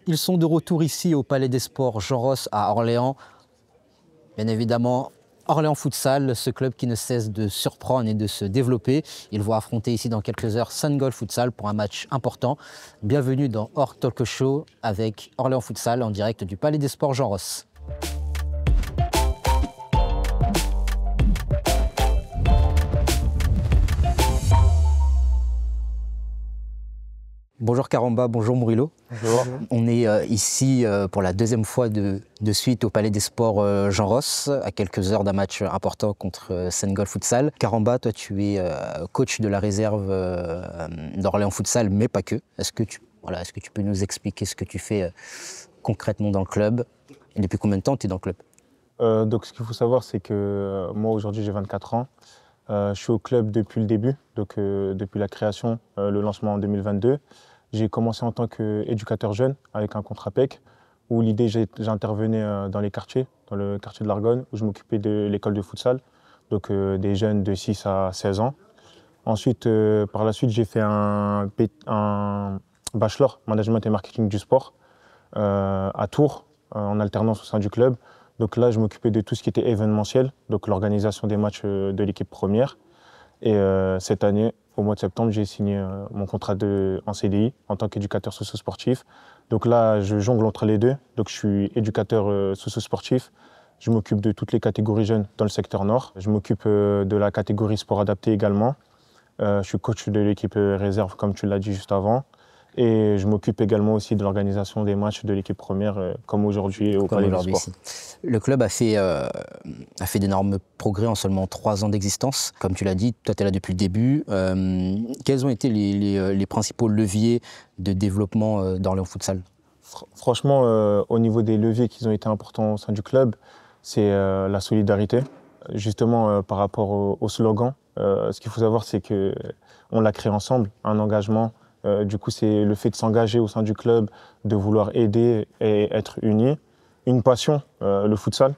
Ils sont de retour ici au Palais des Sports Jean Ross à Orléans. Bien évidemment, Orléans Futsal, ce club qui ne cesse de surprendre et de se développer. Ils vont affronter ici dans quelques heures Sun Futsal pour un match important. Bienvenue dans Org Talk Show avec Orléans Futsal en direct du Palais des Sports Jean Ross. Bonjour Karamba, bonjour Murillo. Bonjour. On est ici pour la deuxième fois de suite au Palais des Sports Jean Ross, à quelques heures d'un match important contre Sun Futsal. Karamba, toi tu es coach de la réserve d'Orléans Futsal, mais pas que. Est-ce que tu peux nous expliquer ce que tu fais concrètement dans le club et depuis combien de temps tu es dans le club? Donc ce qu'il faut savoir, c'est que moi aujourd'hui j'ai 24 ans. Je suis au club depuis le début, donc depuis la création, le lancement en 2022. J'ai commencé en tant qu'éducateur jeune avec un contrat PEC, où l'idée, j'intervenais dans les quartiers, dans le quartier de l'Argonne, où je m'occupais de l'école de futsal, donc des jeunes de 6 à 16 ans. Ensuite, par la suite, j'ai fait un bachelor management et marketing du sport à Tours, en alternance au sein du club. Donc là, je m'occupais de tout ce qui était événementiel, donc l'organisation des matchs de l'équipe première. Et cette année, au mois de septembre, j'ai signé mon contrat en CDI en tant qu'éducateur socio-sportif. Donc là, je jongle entre les deux. Donc je suis éducateur socio-sportif. Je m'occupe de toutes les catégories jeunes dans le secteur nord. Je m'occupe de la catégorie sport adapté également. Je suis coach de l'équipe réserve, comme tu l'as dit juste avant. Et je m'occupe également aussi de l'organisation des matchs de l'équipe première, comme aujourd'hui au Palais des Sports. Le club a fait d'énormes progrès en seulement 3 ans d'existence. Comme tu l'as dit, toi tu es là depuis le début. Quels ont été les principaux leviers de développement d'Orléans Futsal? Franchement, au niveau des leviers qui ont été importants au sein du club, c'est la solidarité. Justement, par rapport au slogan, ce qu'il faut savoir, c'est qu'on l'a créé ensemble, un engagement. Du coup, c'est le fait de s'engager au sein du club, de vouloir aider et être unis. Une passion, le futsal.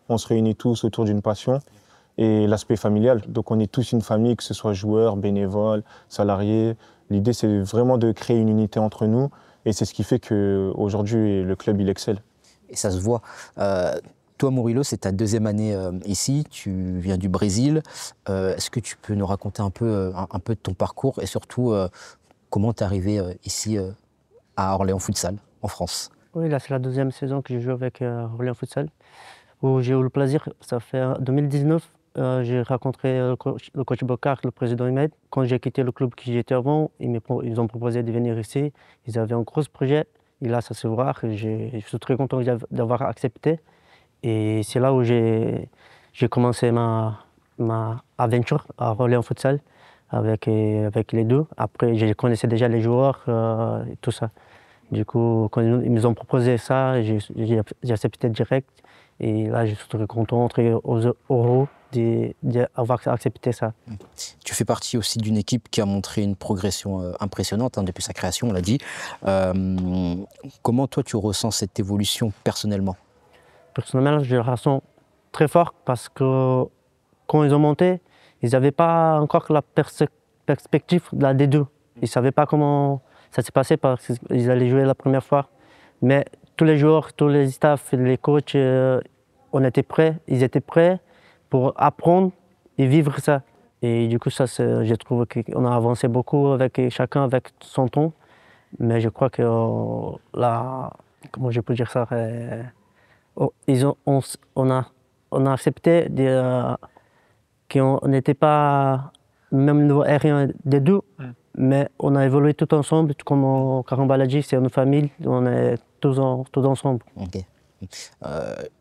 On se réunit tous autour d'une passion. Et l'aspect familial. Donc, on est tous une famille, que ce soit joueurs, bénévoles, salariés. L'idée, c'est vraiment de créer une unité entre nous. Et c'est ce qui fait qu'aujourd'hui, le club, il excelle. Et ça se voit. Toi, Murillo, c'est ta deuxième année ici, tu viens du Brésil. Est-ce que tu peux nous raconter un peu de ton parcours et surtout comment tu es arrivé ici à Orléans Futsal, en France? Oui, là, c'est la deuxième saison que je joue avec Orléans Futsal, où j'ai eu le plaisir, ça fait 2019, j'ai rencontré le coach Bocard, le président Ahmed. Quand j'ai quitté le club qui j'étais avant, ils ont proposé de venir ici. Ils avaient un gros projet, et là, ça se voit. Je suis très content d'avoir accepté. Et c'est là où j'ai commencé ma aventure à Orléans Futsal avec les deux. Après, je connaissais déjà les joueurs et tout ça. Du coup, quand ils nous ont proposé ça, j'ai accepté direct. Et là, je suis très content, très heureux d'avoir accepté ça. Tu fais partie aussi d'une équipe qui a montré une progression impressionnante depuis sa création, on l'a dit. Comment toi, tu ressens cette évolution personnellement? Personnellement, je le ressens très fort parce que quand ils ont monté, ils n'avaient pas encore la perspective de la D2. Ils ne savaient pas comment ça s'est passé parce qu'ils allaient jouer la première fois. Mais tous les joueurs, tous les staffs, les coachs, on était prêts, ils étaient prêts pour apprendre et vivre ça. Et du coup, ça, je trouve qu'on a avancé beaucoup avec chacun avec son ton. Mais je crois que là, comment je peux dire ça, on a accepté qu'on n'était pas même niveau R1 des deux, mais on a évolué tout ensemble. Comme Karamba l'a dit, c'est une famille, on est tous ensemble. Okay.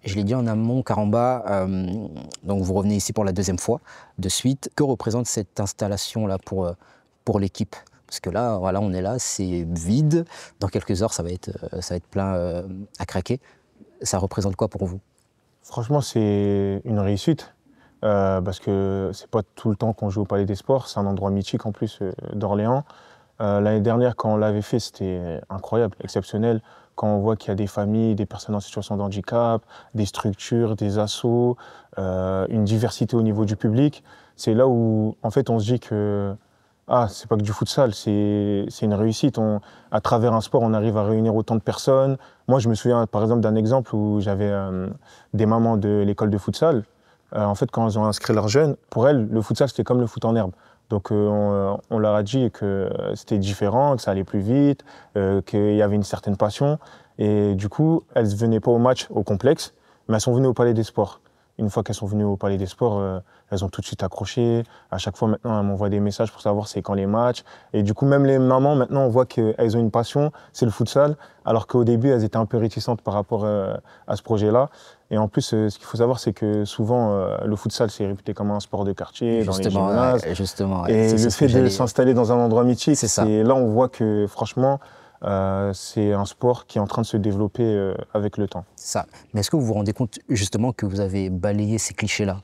Je l'ai dit en amont, Karamba, donc vous revenez ici pour la deuxième fois de suite. Que représente cette installation-là pour l'équipe? Parce que là, voilà, on est là, c'est vide. Dans quelques heures, ça va être plein à craquer. Ça représente quoi pour vous? Franchement, c'est une réussite. Parce que c'est pas tout le temps qu'on joue au Palais des Sports. C'est un endroit mythique en plus d'Orléans. L'année dernière, quand on l'avait fait, c'était incroyable, exceptionnel. Quand on voit qu'il y a des familles, des personnes en situation de handicap, des structures, des assos, une diversité au niveau du public, c'est là où en fait on se dit que Ah, c'est pas que du futsal, c'est une réussite. À travers un sport, on arrive à réunir autant de personnes. Moi, je me souviens par exemple d'un exemple où j'avais des mamans de l'école de futsal. En fait, quand elles ont inscrit leurs jeunes, pour elles, le futsal, c'était comme le foot en herbe. Donc, on leur a dit que c'était différent, que ça allait plus vite, qu'il y avait une certaine passion. Et du coup, elles ne venaient pas au match, au complexe, mais elles sont venues au Palais des Sports. Une fois qu'elles sont venues au Palais des Sports, elles ont tout de suite accroché. À chaque fois, maintenant, elles m'envoient des messages pour savoir c'est quand les matchs. Et du coup, même les mamans, maintenant, on voit qu'elles ont une passion, c'est le futsal, alors qu'au début, elles étaient un peu réticentes par rapport à ce projet-là. Et en plus, ce qu'il faut savoir, c'est que souvent, le futsal, c'est réputé comme un sport de quartier, dans les gymnases. Justement, et le fait de s'installer dans un endroit mythique, là, on voit que, franchement, c'est un sport qui est en train de se développer avec le temps. Ça. Mais est-ce que vous vous rendez compte justement que vous avez balayé ces clichés-là,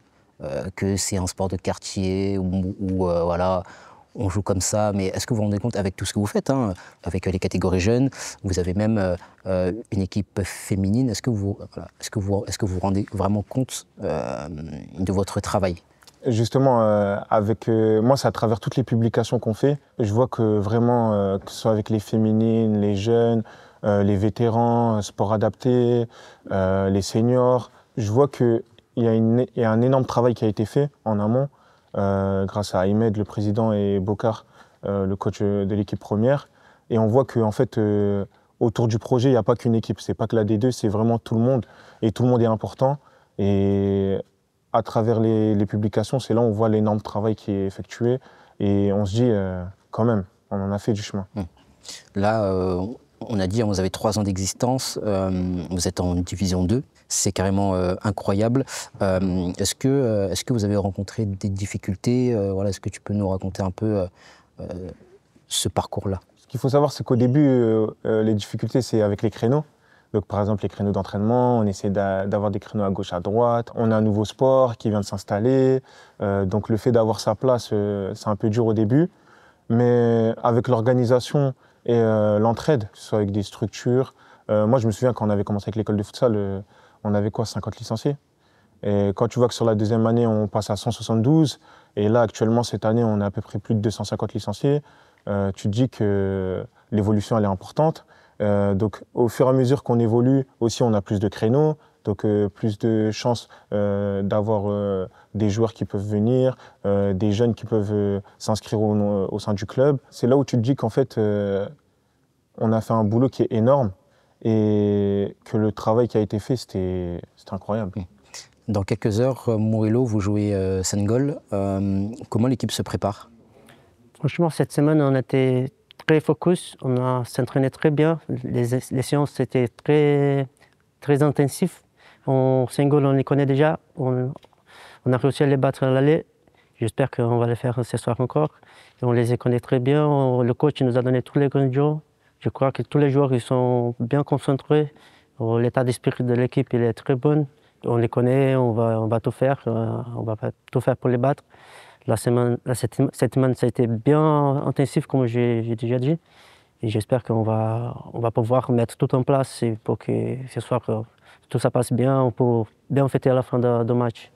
que c'est un sport de quartier où voilà, on joue comme ça, mais est-ce que vous vous rendez compte avec tout ce que vous faites, hein, avec les catégories jeunes, vous avez même une équipe féminine, est-ce que vous vous rendez vraiment compte de votre travail? Justement, moi, c'est à travers toutes les publications qu'on fait. Je vois que vraiment, que ce soit avec les féminines, les jeunes, les vétérans, sport adapté, les seniors, je vois qu'il y a un énorme travail qui a été fait en amont, grâce à Ahmed, le président, et Bokar, le coach de l'équipe première. Et on voit qu'en fait, autour du projet, il n'y a pas qu'une équipe. C'est pas que la D2, c'est vraiment tout le monde. Et tout le monde est important. Et à travers les publications, c'est là où on voit l'énorme travail qui est effectué et on se dit quand même, on en a fait du chemin. Là, on a dit, vous avez 3 ans d'existence, vous êtes en division 2, c'est carrément incroyable. Est-ce que vous avez rencontré des difficultés voilà, est-ce que tu peux nous raconter un peu ce parcours-là? Ce qu'il faut savoir, c'est qu'au début, les difficultés, c'est avec les créneaux. Donc, par exemple, les créneaux d'entraînement, on essaie d'avoir des créneaux à gauche, à droite. On a un nouveau sport qui vient de s'installer. Donc, le fait d'avoir sa place, c'est un peu dur au début. Mais avec l'organisation et l'entraide, que ce soit avec des structures. Moi, je me souviens quand on avait commencé avec l'école de futsal, on avait quoi, 50 licenciés. Et quand tu vois que sur la deuxième année, on passe à 172, et là, actuellement, cette année, on a à peu près plus de 250 licenciés, tu te dis que l'évolution, elle est importante. Donc, au fur et à mesure qu'on évolue, aussi, on a plus de créneaux, donc plus de chances d'avoir des joueurs qui peuvent venir, des jeunes qui peuvent s'inscrire au sein du club. C'est là où tu te dis qu'en fait, on a fait un boulot qui est énorme et que le travail qui a été fait, c'était incroyable. Dans quelques heures, Murillo, vous jouez Sengol. Comment l'équipe se prépare? Franchement, cette semaine, on était très focus, on s'entraînait très bien. Les séances étaient très intensives. Sengol, on les connaît déjà. On a réussi à les battre à l'aller. J'espère qu'on va les faire ce soir encore. Et on les connaît très bien. Le coach nous a donné tous les ingrédients. Je crois que tous les joueurs ils sont bien concentrés. L'état d'esprit de l'équipe il est très bon. On les connaît, on va tout faire. On va tout faire pour les battre. Cette semaine, ça a été bien intensif, comme j'ai déjà dit. Et j'espère qu'on va pouvoir mettre tout en place pour que ce soir, tout ça passe bien, on peut bien fêter à la fin de match.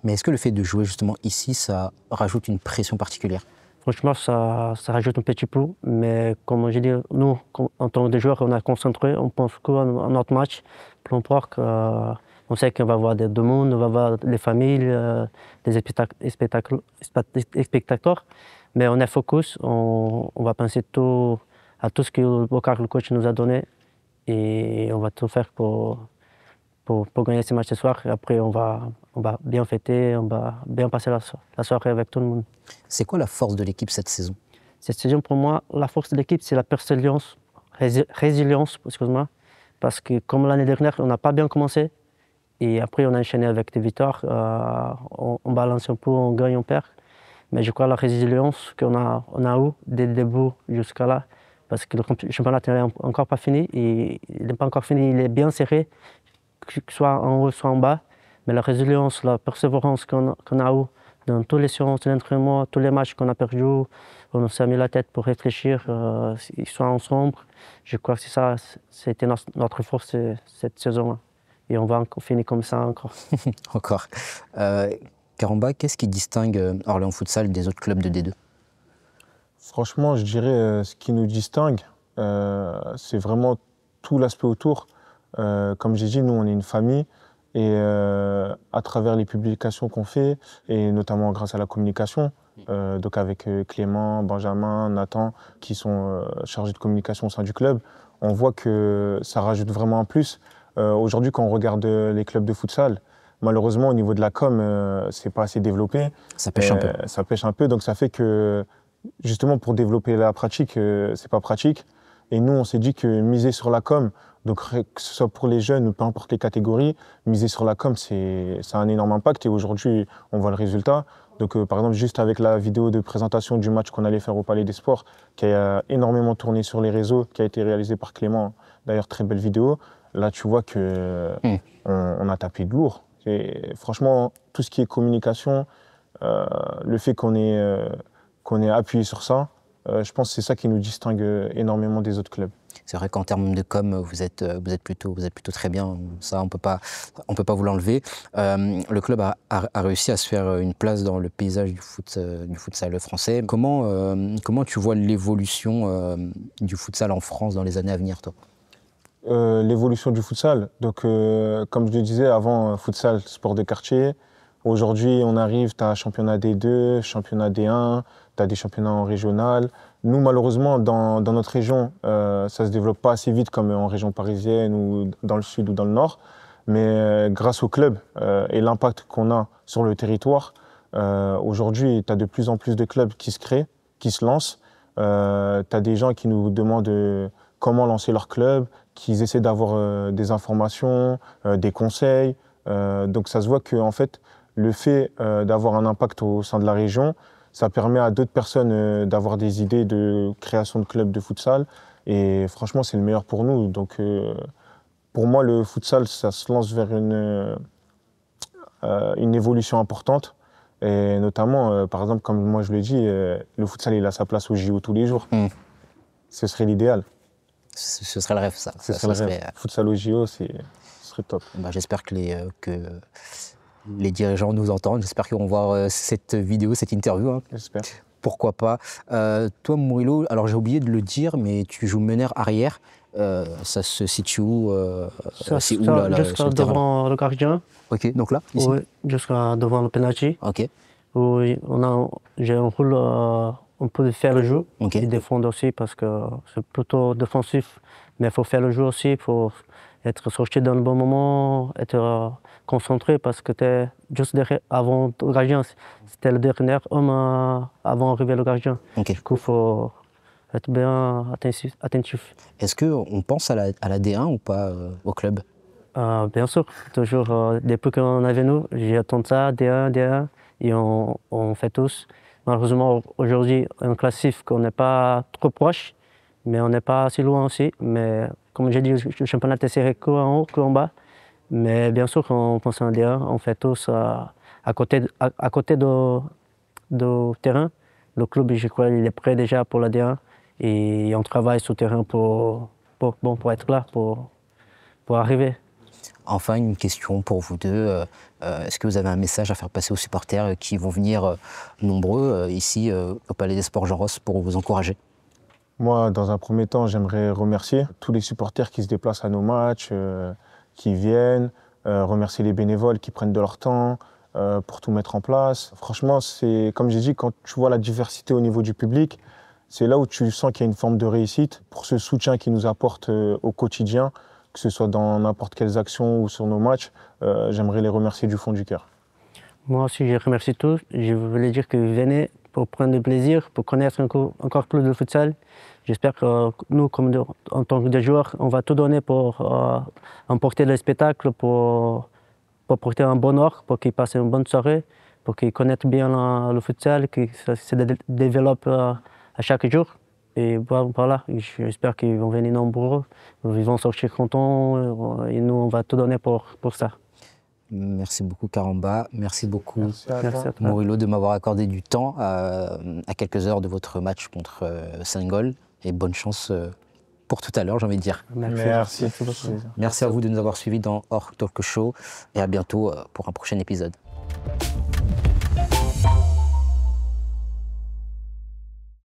Mais est-ce que le fait de jouer justement ici, ça rajoute une pression particulière? Franchement, ça rajoute un petit peu. Mais comme j'ai dit, nous, en tant que joueurs, on est concentrés, on pense qu'à notre match. Peu importe, on sait qu'on va voir du monde, on va voir les familles, des spectateurs. Mais on est focus, on va penser à tout ce que Bokar, le coach, nous a donné. Et on va tout faire pour gagner ce match ce soir. Et après, on va bien fêter, on va bien passer la soirée avec tout le monde. C'est quoi la force de l'équipe cette saison? Cette saison, pour moi, la force de l'équipe, c'est la résilience, excuse-moi. Parce que comme l'année dernière, on n'a pas bien commencé. Et après, on a enchaîné avec des victoires. On balance un peu, on gagne, on perd. Mais je crois la résilience qu'on a eu dès le début jusqu'à là. Parce que le championnat n'est encore pas fini. Et il n'est pas encore fini, il est bien serré, que ce soit en haut, soit en bas. Mais la résilience, la persévérance qu'on a eue dans toutes les séances d'entraînement, tous les matchs qu'on a perdus, on s'est mis la tête pour réfléchir, soit ensemble. Je crois que c'est ça, c'était notre force cette saison-là. Et on va finir comme ça encore. Encore. Karamba, qu'est-ce qui distingue Orléans Futsal des autres clubs de D2? Franchement, je dirais ce qui nous distingue, c'est vraiment tout l'aspect autour. Comme j'ai dit, nous, on est une famille et à travers les publications qu'on fait, et notamment grâce à la communication, donc avec Clément, Benjamin, Nathan, qui sont chargés de communication au sein du club, on voit que ça rajoute vraiment un plus. Aujourd'hui, quand on regarde les clubs de futsal, malheureusement, au niveau de la com, c'est pas assez développé. Ça pêche un peu. Ça pêche un peu, donc ça fait que, justement, pour développer la pratique, c'est pas pratique. Et nous, on s'est dit que miser sur la com, donc que ce soit pour les jeunes ou peu importe les catégories, miser sur la com, ça a un énorme impact. Et aujourd'hui, on voit le résultat. Donc, par exemple, juste avec la vidéo de présentation du match qu'on allait faire au Palais des Sports, qui a énormément tourné sur les réseaux, qui a été réalisée par Clément, d'ailleurs, très belle vidéo. Là, tu vois que on a tapé de lourd. Et franchement, tout ce qui est communication, le fait qu'on ait appuyé sur ça, je pense que c'est ça qui nous distingue énormément des autres clubs. C'est vrai qu'en termes de com, vous êtes plutôt très bien. Ça, on peut pas vous l'enlever. Le club a réussi à se faire une place dans le paysage du futsal français. Comment tu vois l'évolution du futsal en France dans les années à venir, toi? L'évolution du futsal. Donc, comme je le disais avant, futsal, sport de quartier. Aujourd'hui, on arrive, tu as championnat D2, championnat D1, tu as des championnats en régional. Nous, malheureusement, dans notre région, ça ne se développe pas assez vite comme en région parisienne ou dans le sud ou dans le nord. Mais grâce au club et l'impact qu'on a sur le territoire, aujourd'hui, tu as de plus en plus de clubs qui se créent, qui se lancent. Tu as des gens qui nous demandent comment lancer leur club, qui essaient d'avoir des informations, des conseils. Donc ça se voit que en fait, le fait d'avoir un impact au sein de la région, ça permet à d'autres personnes d'avoir des idées de création de clubs de futsal. Et franchement, c'est le meilleur pour nous. Donc pour moi, le futsal, ça se lance vers une évolution importante. Et notamment, par exemple, comme moi je l'ai dit, le futsal, il a sa place au JO tous les jours. Ce serait l'idéal. Ce serait le rêve, ça. Ce serait le rêve. Futsal au JO, ce serait top. Bah, j'espère que les dirigeants nous entendent. J'espère qu'ils vont voir cette vidéo, cette interview. Hein. J'espère. Pourquoi pas. Toi, Mourilo, alors j'ai oublié de le dire, mais tu joues meneur arrière. Ça se situe où C'est où là, jusqu'à devant le gardien. Ok, donc là, ici. Oui, jusqu'à devant le penalty. Ok. Oui, j'ai un rôle, on peut faire le jeu Okay. et défendre aussi parce que c'est plutôt défensif. Mais il faut faire le jeu aussi, il faut être sorti dans le bon moment, être concentré parce que tu es juste derrière, avant le gardien. C'était le dernier homme avant d'arriver le gardien. Okay. Du coup, il faut être bien attentif. Est-ce qu'on pense à la D1 ou pas au club? Bien sûr, toujours. Depuis qu'on avait nous, j'attends ça, D1, et on fait tous. Malheureusement, aujourd'hui, un classif qu'on n'est pas trop proche, mais on n'est pas assez loin aussi. Mais comme j'ai dit, le championnat est serré qu'en haut, qu'en bas. Mais bien sûr, on pense à un D1, on fait tous à côté de terrain. Le club, je crois, il est prêt déjà pour la D1 et on travaille sur le terrain pour être là, pour arriver. Enfin, une question pour vous deux. Est-ce que vous avez un message à faire passer aux supporters qui vont venir nombreux ici au Palais des Sports Jean Ross pour vous encourager? Moi, dans un premier temps, j'aimerais remercier tous les supporters qui se déplacent à nos matchs, qui viennent, remercier les bénévoles qui prennent de leur temps pour tout mettre en place. Franchement, c'est comme j'ai dit, quand tu vois la diversité au niveau du public, c'est là où tu sens qu'il y a une forme de réussite pour ce soutien qu'ils nous apportent au quotidien, que ce soit dans n'importe quelles actions ou sur nos matchs. J'aimerais les remercier du fond du cœur. Moi aussi, je remercie tous. Je voulais dire que vous venez pour prendre du plaisir, pour connaître encore plus le futsal. J'espère que nous, en tant que joueurs, on va tout donner pour emporter le spectacle, pour porter un bon ordre, pour qu'ils passent une bonne soirée, pour qu'ils connaissent bien le futsal, que ça se développe à chaque jour. Et voilà, j'espère qu'ils vont venir nombreux, ils vont sortir contents et nous, on va tout donner pour ça. Merci beaucoup Karamba, merci beaucoup Merci à toi. Mourilo de m'avoir accordé du temps à quelques heures de votre match contre Saint-Gall et bonne chance pour tout à l'heure, j'ai envie de dire. Merci. Merci à vous de nous avoir suivis dans Hors Talk Show et à bientôt pour un prochain épisode.